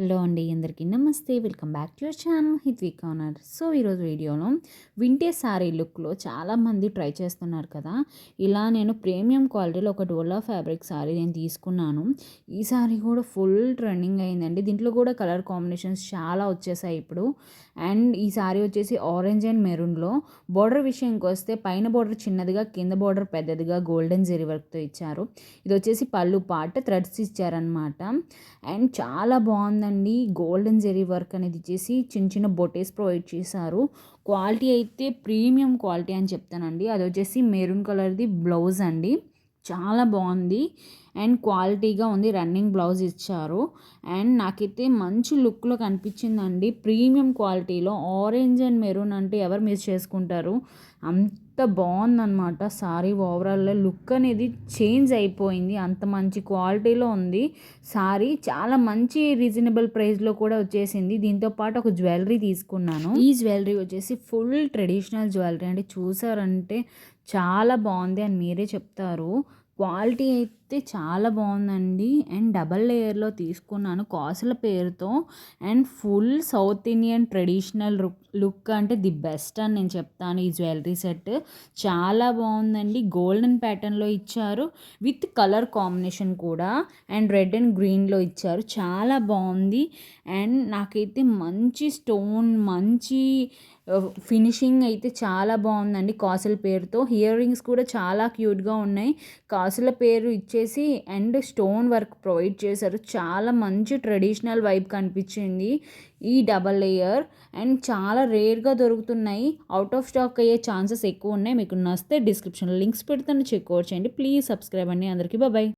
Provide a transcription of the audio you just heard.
Hello అండి, అందరికీ నమస్తే. Welcome back to your channel Hitvik corner. So ఈరోజు వీడియోలో వింటేజ్ శారీ లుక్లో చాలామంది ట్రై చేస్తున్నారు కదా. ఇలా నేను ప్రీమియం క్వాలిటీలో ఒక డోలా ఫ్యాబ్రిక్ శారీ నేను తీసుకున్నాను. ఈ శారీ కూడా ఫుల్ ట్రెండింగ్ అయిందండి. దీంట్లో కూడా కలర్ కాంబినేషన్స్ చాలా వచ్చేసాయి ఇప్పుడు. అండ్ ఈ శారీ వచ్చేసి ఆరెంజ్ అండ్ మెరూన్లో. బోర్డర్ విషయానికి వస్తే పైన బోర్డర్ చిన్నదిగా, కింద బోర్డర్ పెద్దదిగా గోల్డెన్ జెరీ వర్క్తో ఇచ్చారు. ఇది వచ్చేసి పళ్ళు పార్ట్ థ్రెడ్స్ ఇచ్చారనమాట. అండ్ చాలా బాగుందండి. గోల్డెన్ జెరీ వర్క్ అనేది ఇచ్చేసి చిన్న చిన్న బొటేస్ ప్రొవైడ్ చేశారు. క్వాలిటీ అయితే ప్రీమియం క్వాలిటీ అని చెప్తానండి. అది వచ్చేసి మెరూన్ కలర్ది బ్లౌజ్ అండి. చాలా బాగుంది అండ్ క్వాలిటీగా ఉంది. రన్నింగ్ బ్లౌజ్ ఇచ్చారు అండ్ నాకైతే మంచి లుక్లో కనిపించిందండి. ప్రీమియం క్వాలిటీలో ఆరెంజ్ అండ్ మెరూన్ అంటే ఎవరు మిస్ చేసుకుంటారు? అంత బాగుందన్నమాట. సారీ ఓవరాల్ లుక్ అనేది చేంజ్ అయిపోయింది. అంత మంచి క్వాలిటీలో ఉంది సారీ. చాలా మంచి రీజనబుల్ ప్రైస్లో కూడా వచ్చేసింది. దీంతోపాటు ఒక జ్యువెలరీ తీసుకున్నాను. ఈ జ్యువెలరీ వచ్చేసి ఫుల్ ట్రెడిషనల్ జ్యువెలరీ అండి. చూసారంటే చాలా బాగుంది అని మీరే చెప్తారు. క్వాలిటీ అయితే చాలా బాగుందండి. అండ్ డబల్ లేయర్లో తీసుకున్నాను కాసుల పేరుతో. And full south Indian traditional look అంటే ది బెస్ట్ అని నేను చెప్తాను. ఈ జ్యువెలరీ సెట్ చాలా బాగుందండి. గోల్డెన్ ప్యాటర్న్లో ఇచ్చారు విత్ కలర్ కాంబినేషన్ కూడా. అండ్ రెడ్ అండ్ గ్రీన్లో ఇచ్చారు. చాలా బాగుంది. అండ్ నాకైతే మంచి స్టోన్, మంచి ఫినిషింగ్ అయితే చాలా బాగుందండి. కాసుల పేరుతో ఇయర్ రింగ్స్ కూడా చాలా క్యూట్గా ఉన్నాయి. కాసుల పేరు ఇచ్చేసి అండ్ స్టోన్ వర్క్ ప్రొవైడ్ చేశారు. చాలా మంచి ట్రెడిషనల్ వైబ్ కనిపించింది ఈ డబల్ లేయర్. అండ్ చాలా రేర్గా దొరుకుతున్నాయి. అవుట్ ఆఫ్ స్టాక్ అయ్యే ఛాన్సెస్ ఎక్కువ ఉన్నాయి. మీకు నచ్చితే డిస్క్రిప్షన్లో లింక్స్ పెడతాను, చెక్ అవుట్ చేయండి. ప్లీజ్ సబ్స్క్రైబ్ అండి. అందరికీ బాయ్.